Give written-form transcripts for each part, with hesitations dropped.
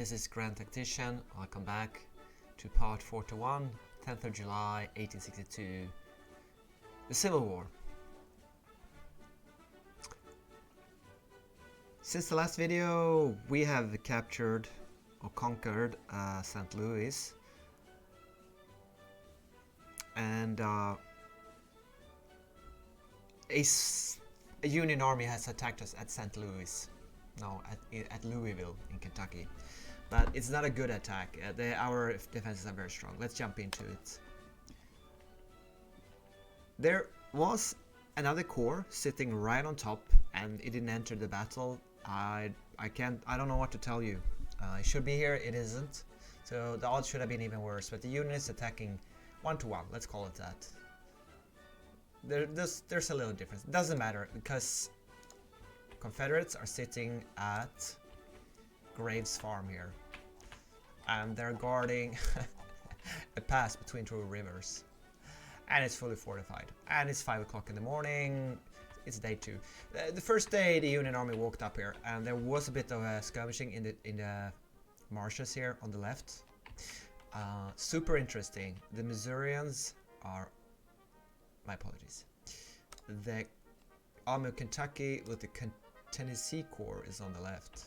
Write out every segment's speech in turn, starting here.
This is Grand Tactician. Welcome back to part 41, 10th of July 1862, the Civil War. Since the last video we have captured or conquered St. Louis, and a Union army has attacked us at St. Louis, no, at Louisville in Kentucky. But it's not a good attack. Our defenses are very strong. Let's jump into it. There was another corps sitting right on top, and it didn't enter the battle. I don't know what to tell you. It should be here. It isn't. So the odds should have been even worse. But the unit is attacking 1-to-1. Let's call it that. There's a little difference. It doesn't matter because Confederates are sitting at Graves Farm here, and they're guarding a pass between two rivers, and it's fully fortified, and it's 5 o'clock in the morning. It's day 2. The first day the Union army walked up here, and there was a bit of skirmishing in the marshes here on the left. Super interesting. The Missourians are, my apologies, the Army of Kentucky with the Tennessee Corps is on the left.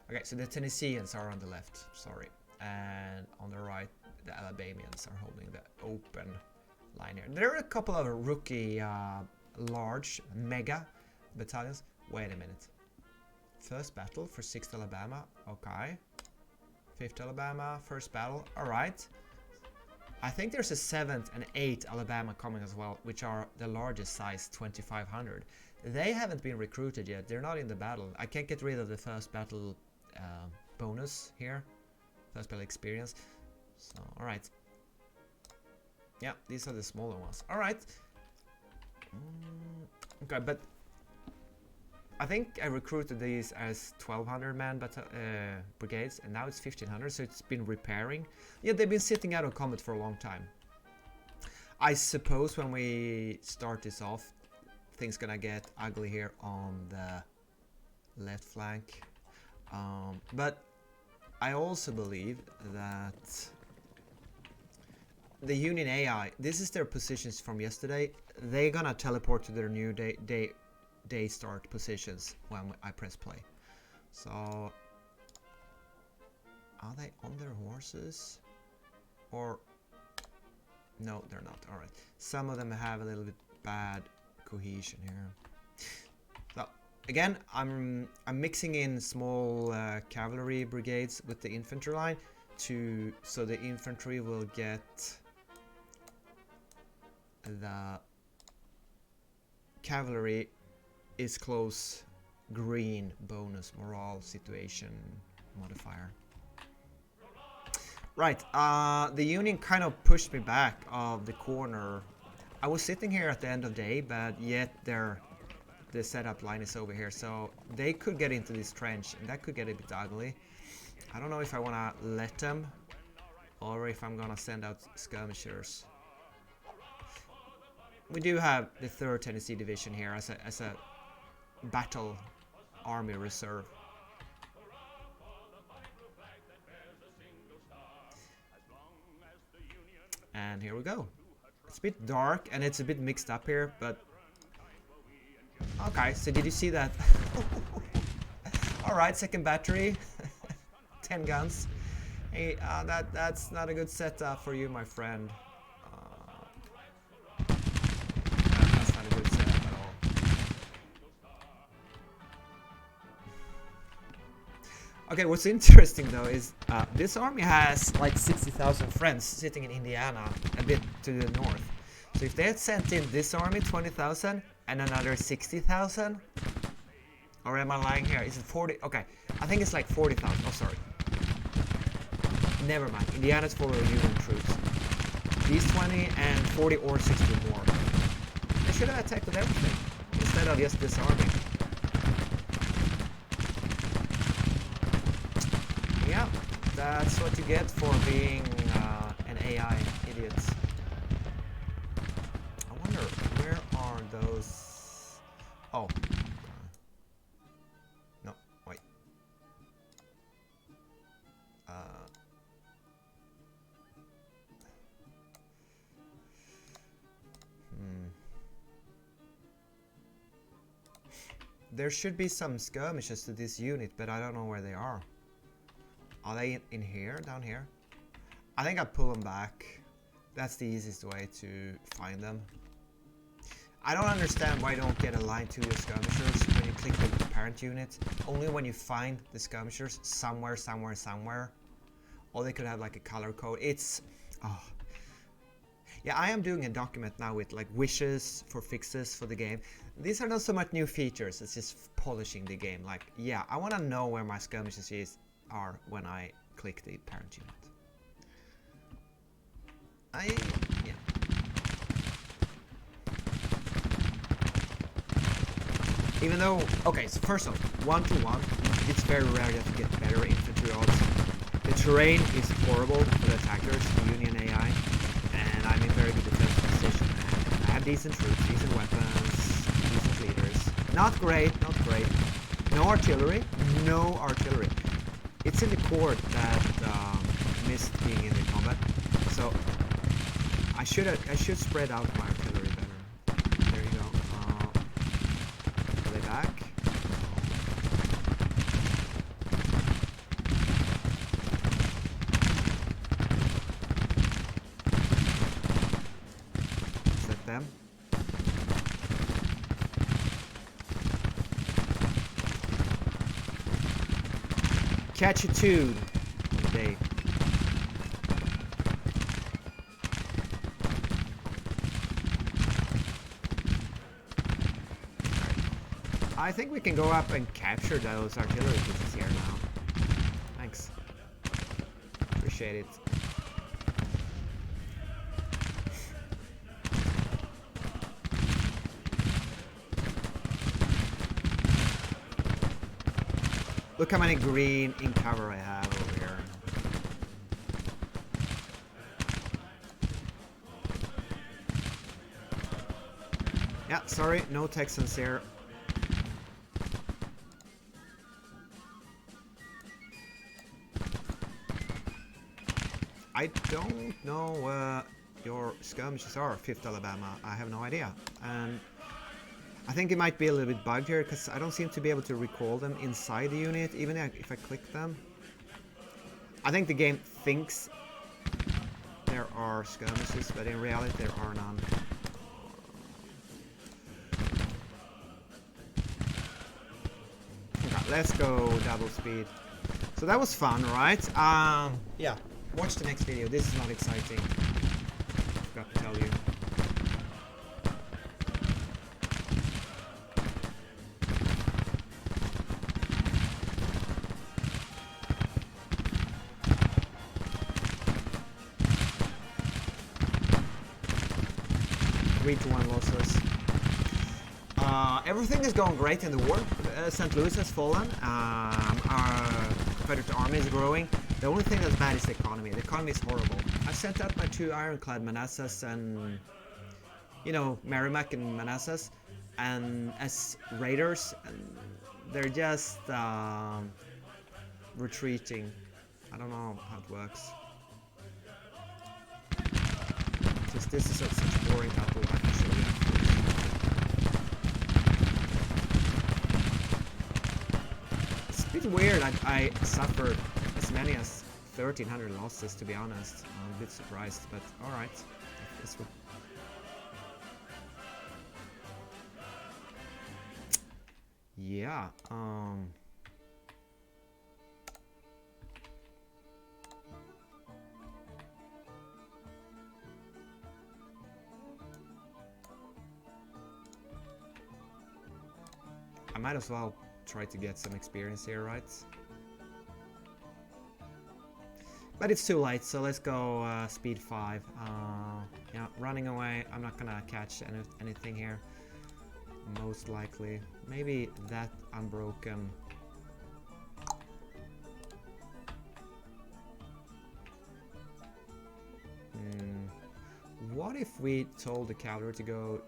Okay, so the Tennesseans are on the left, sorry, and on the right the Alabamians are holding the open line here. There are a couple of rookie large mega battalions. Wait a minute. First battle for 6th Alabama, okay. 5th Alabama, first battle, alright. I think there's a 7th and 8th Alabama coming as well, which are the largest size, 2500. They haven't been recruited yet, they're not in the battle. I can't get rid of the first battle bonus here, first battle experience. So, alright. Yeah, these are the smaller ones. Alright. Okay, but I think I recruited these as 1200 man brigades, and now it's 1500, so it's been repairing. Yeah, they've been sitting out of combat for a long time. I suppose when we start this off, things gonna get ugly here on the left flank. But I also believe that the Union AI, this is their positions from yesterday. They're gonna teleport to their new day start positions when I press play. So are they on their horses? Or no, they're not. Alright. Some of them have a little bit bad cohesion here. So again, I'm mixing in small cavalry brigades with the infantry line so the infantry will get the cavalry is close green bonus morale situation modifier. Right, the Union kind of pushed me back of the corner. I was sitting here at the end of day, but yet the setup line is over here, so they could get into this trench, and that could get a bit ugly. I don't know if I want to let them, or if I'm gonna send out skirmishers. We do have the 3rd Tennessee Division here as a battle army reserve. And here we go. It's a bit dark and it's a bit mixed up here, but okay, so did you see that? Alright, 2nd battery, 10 guns. Hey, that's not a good setup for you, my friend. That's not a good setup at all. Okay, what's interesting though is this army has like 60,000 friends sitting in Indiana, a bit to the north. So if they had sent in this army 20,000 and another 60,000, or am I lying here? Is it 40? Okay, I think it's like 40,000. Oh, sorry. Never mind. Indiana's full of Union troops. These 20 and 40 or 60 more. They should have attacked with everything instead of just this army. Yeah, that's what you get for being an AI idiot. I wonder, where are those? Oh. No, wait. There should be some skirmishes to this unit, but I don't know where they are. Are they in here? Down here? I think I pull them back. That's the easiest way to find them. I don't understand why you don't get a line to your skirmishers when you click the parent unit. Only when you find the skirmishers somewhere. Or they could have like a color code. It's... oh. Yeah, I am doing a document now with like wishes for fixes for the game. These are not so much new features, it's just polishing the game. Like, yeah, I want to know where my skirmishes are when I click the parent unit. Yeah. Even though, okay, so first off, 1-to-1, it's very rare that you get better infantry odds. The terrain is horrible for the attackers, the Union AI, and I'm in very good defensive position. I have decent troops, decent weapons, decent leaders. Not great, not great. No artillery, no artillery. It's in the court that missed being in the combat, so I should spread out my artillery better. There you go. Are they back? Is that them? Catch a tune. Day. I think we can go up and capture those artillery pieces here now. Thanks. Appreciate it. Look how many green in cover I have over here. Yeah, sorry, no Texans here. I don't know where your skirmishes are, 5th Alabama. I have no idea. And I think it might be a little bit bugged here because I don't seem to be able to recall them inside the unit, even if I click them. I think the game thinks there are skirmishes, but in reality there are none. Okay, let's go double speed. So that was fun, right? Yeah. Watch the next video. This is not exciting. Forgot to tell you. (3-1) losses. Everything is going great in the war. St. Louis has fallen. Our Confederate army is growing. The only thing that's bad is the economy. The economy is horrible. I sent out my 2 ironclad Manassas and, you know, Merrimack and Manassas, and as raiders, and they're just retreating. I don't know how it works. Just this is such a boring battle. I can show you. It's a bit weird. I suffered as many as 1,300 losses, to be honest. I'm a bit surprised, but alright. Yeah, I might as well try to get some experience here, right? But it's too late, so let's go speed 5. Yeah, running away. I'm not gonna catch anything here. Most likely. Maybe that unbroken. What if we told the cavalry to go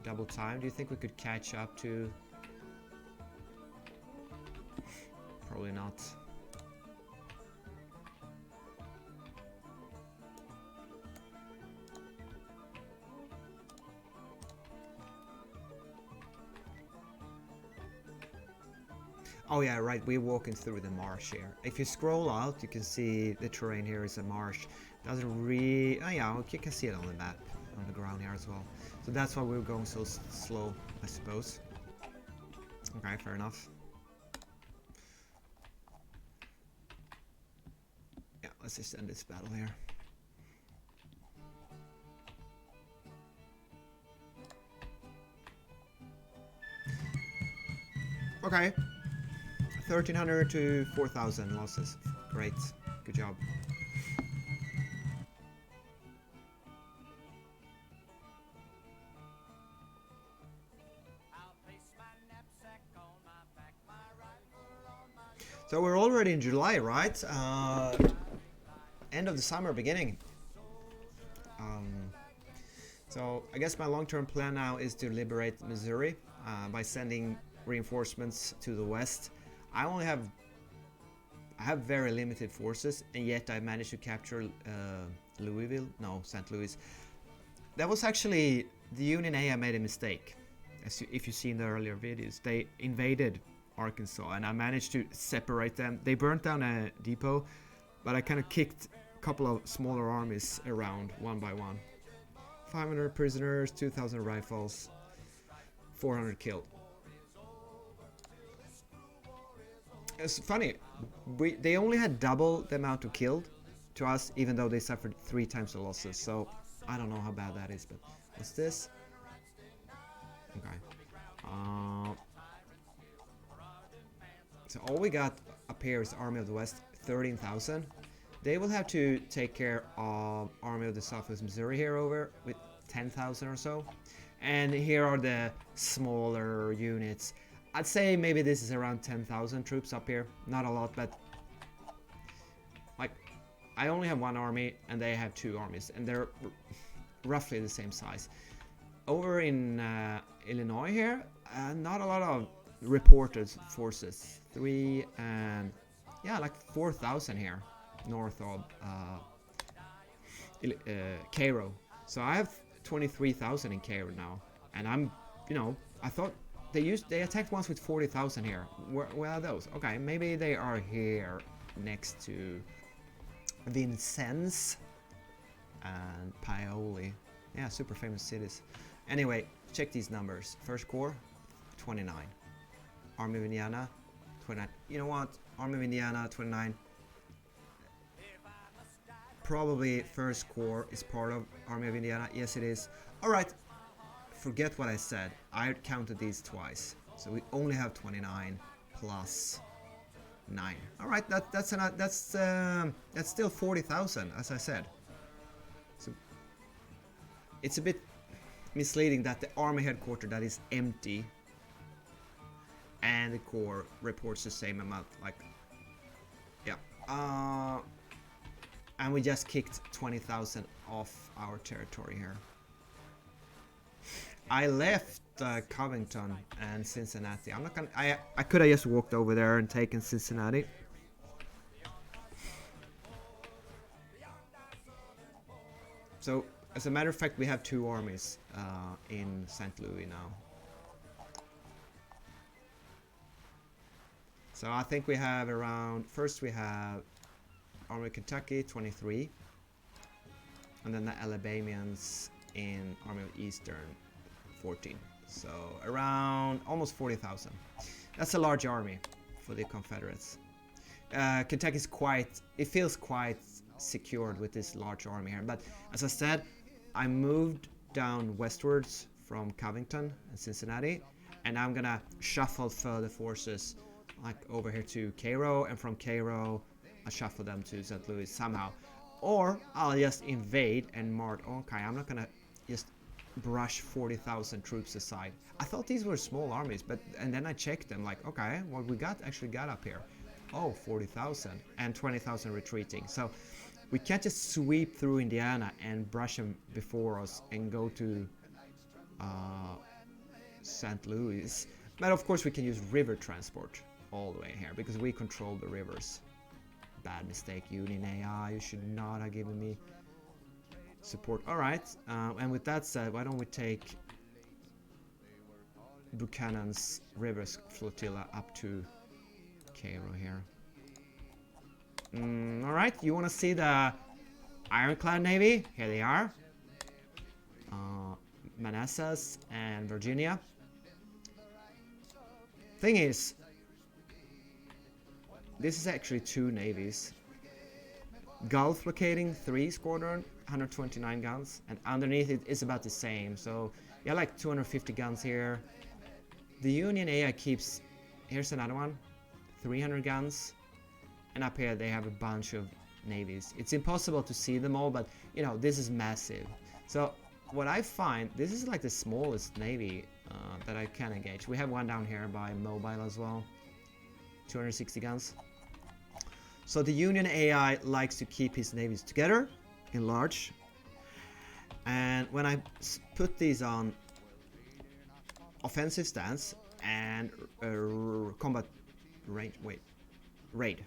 double time? Do you think we could catch up to... Probably not. Oh yeah, right, we're walking through the marsh here. If you scroll out, you can see the terrain here is a marsh. Doesn't really... Oh yeah, you can see it on the map, on the ground here as well. So that's why we're going so slow, I suppose. Okay, fair enough. Yeah, let's just end this battle here. Okay. 1,300 to 4,000 losses. Great. Good job. So we're already in July, right? End of the summer, beginning. So I guess my long-term plan now is to liberate Missouri by sending reinforcements to the west. I have very limited forces, and yet I managed to capture St. Louis. That was actually the Union AOM made a mistake. If you've seen the earlier videos, they invaded Arkansas, and I managed to separate them. They burnt down a depot, but I kind of kicked a couple of smaller armies around one by one. 500 prisoners, 2,000 rifles, 400 killed. It's funny, they only had double the amount of killed to us, even though they suffered 3 times the losses. So I don't know how bad that is, but what's this? Okay. So all we got up here is Army of the West, 13,000. They will have to take care of Army of the Southwest Missouri here over with 10,000 or so. And here are the smaller units. I'd say maybe this is around 10,000 troops up here. Not a lot, but like I only have 1 army and they have 2 armies, and they're roughly the same size. Over in Illinois here, not a lot of reported forces. 3 and yeah, like 4,000 here north of Cairo. So I have 23,000 in Cairo now, and I'm, you know, I thought they attacked once with 40,000 here. Where are those? Okay, maybe they are here next to Vincennes and Paoli. Yeah, super famous cities. Anyway, check these numbers. First Corps, 29. Army of Indiana, 29. You know what? Army of Indiana, 29. Probably First Corps is part of Army of Indiana. Yes, it is. Alright, forget what I said. I counted these twice. So we only have 29 plus 9. Alright, that's still 40,000, as I said. So it's a bit misleading that the army headquarters that is empty and the Corps reports the same amount, like, yeah. And we just kicked 20,000 off our territory here. I left Covington and Cincinnati. I'm not gonna. I could have just walked over there and taken Cincinnati. So, as a matter of fact, we have 2 armies in St. Louis now. So I think we have around. First, we have Army of Kentucky, 23, and then the Alabamians in Army of Eastern, 14. So around almost 40,000. That's a large army for the Confederates. Kentucky is it feels quite secured with this large army here. But as I said, I moved down westwards from Covington and Cincinnati, and I'm gonna shuffle further forces like over here to Cairo, and from Cairo I shuffle them to St. Louis somehow. Or I'll just invade and march. Okay, I'm not gonna just brush 40,000 troops aside. I thought these were small armies, and then I checked them, like, okay, what we actually got up here. Oh, 40,000 and 20,000 retreating. So we can't just sweep through Indiana and brush them before us and go to St. Louis. But of course we can use river transport all the way here because we control the rivers. Bad mistake, Union AI. You should not have given me support. Alright, and with that said, why don't we take Buchanan's rivers flotilla up to Cairo here. Alright, you want to see the Ironclad Navy? Here they are. Manassas and Virginia. Thing is, this is actually 2 navies. Gulf blockading 3 squadron, 129 guns, and underneath it is about the same. So yeah, like 250 guns here. The Union AI keeps, here's another one, 300 guns, and up here they have a bunch of navies. It's impossible to see them all, but you know, this is massive. So what I find, this is like the smallest navy that I can engage. We have one down here by mobile as well, 260 guns. So the Union AI likes to keep his navies together in large, and when I put these on offensive stance and combat range, raid,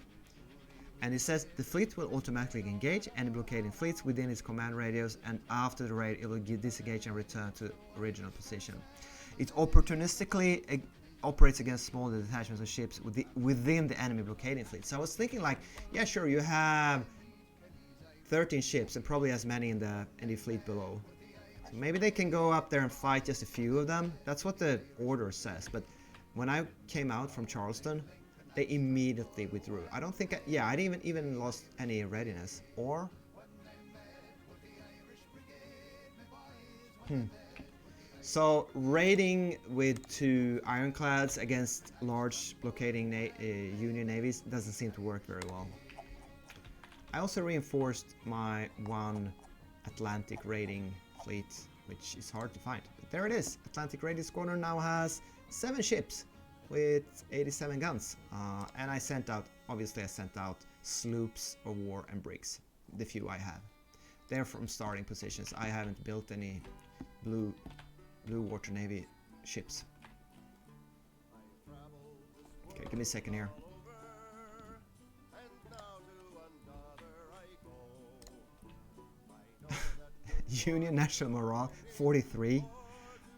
and it says the fleet will automatically engage any blockading fleets within its command radius, and after the raid it will disengage and return to original position. It opportunistically operates against small detachments of ships within the enemy blockading fleet. So I was thinking like, yeah sure, you have 13 ships and probably as many in the fleet below. So maybe they can go up there and fight just a few of them. That's what the order says. But when I came out from Charleston, they immediately withdrew. I don't think, I didn't even lost any readiness. Or... So raiding with 2 ironclads against large blockading Union navies doesn't seem to work very well. I also reinforced my 1 Atlantic raiding fleet, which is hard to find. But there it is. Atlantic raiding squadron now has 7 ships with 87 guns. And I sent out sloops of war and brigs, the few I have. They're from starting positions. I haven't built any blue water navy ships. Okay, give me a second here. Union national morale 43.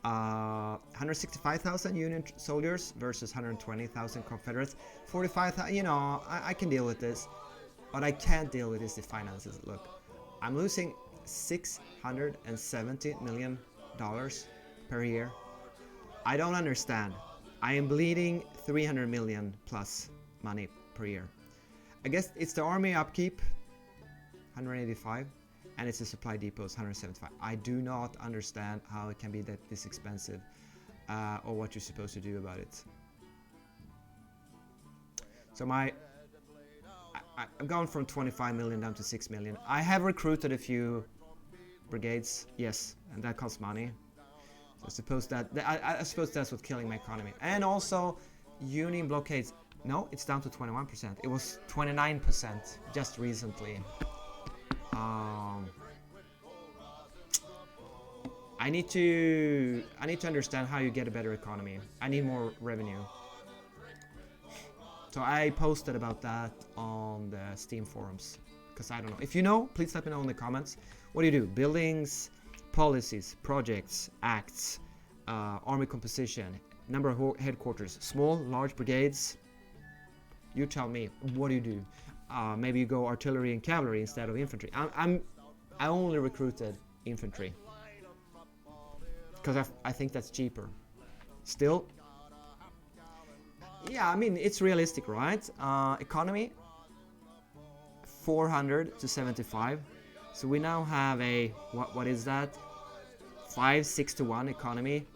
165,000 Union soldiers versus 120,000 Confederates. 45,000. You know, I can deal with this. What I can't deal with is the finances. Look, I'm losing $670 million per year. I don't understand. I am bleeding 300 million plus money per year. I guess it's the army upkeep, 185, and it's the supply depots, 175. I do not understand how it can be this expensive, or what you're supposed to do about it. So I'm going from 25 million down to 6 million. I have recruited a few brigades, yes, and that costs money. I suppose that's what's killing my economy. And also, Union blockades. No, it's down to 21%. It was 29% just recently. I need to understand how you get a better economy. I need more revenue. So I posted about that on the Steam forums, because I don't know. If you know, please let me know in the comments. What do you do? Buildings, policies, projects, acts, army composition, number of headquarters, small, large brigades. You tell me, what do you do? Maybe you go artillery and cavalry instead of infantry. I only recruited infantry because I think that's cheaper. Still, yeah, I mean, it's realistic, right? Economy 400 to 75. So we now have a what is that? 5-6 to 1 economy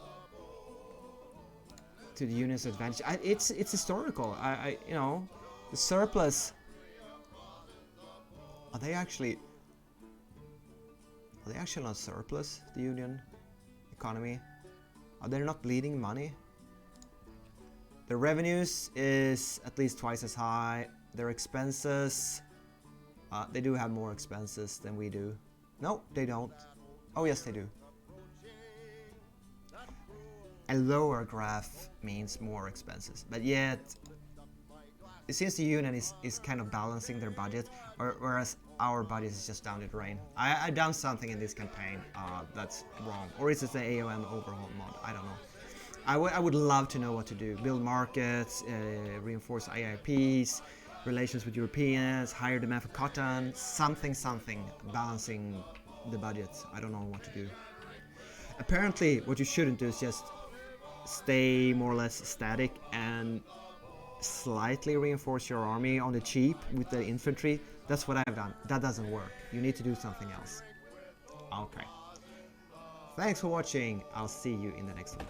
to the Union's advantage. It's historical. You know, the surplus. Are they actually on surplus? The Union economy. Are they not bleeding money? Their revenues is at least twice as high. Their expenses, they do have more expenses than we do. No, they don't. Oh yes, they do. A lower graph means more expenses, but yet it seems the Union is kind of balancing their budget, whereas our budget is just down the drain. I've done something in this campaign that's wrong, or is it the AOM overhaul mod? I don't know. I would love to know what to do. Build markets, reinforce IIPs, relations with Europeans, higher demand for cotton, something, balancing the budget. I don't know what to do. Apparently, what you shouldn't do is just stay more or less static and slightly reinforce your army on the cheap with the infantry. That's what I've done. That doesn't work. You need to do something else. Okay. Thanks for watching. I'll see you in the next one.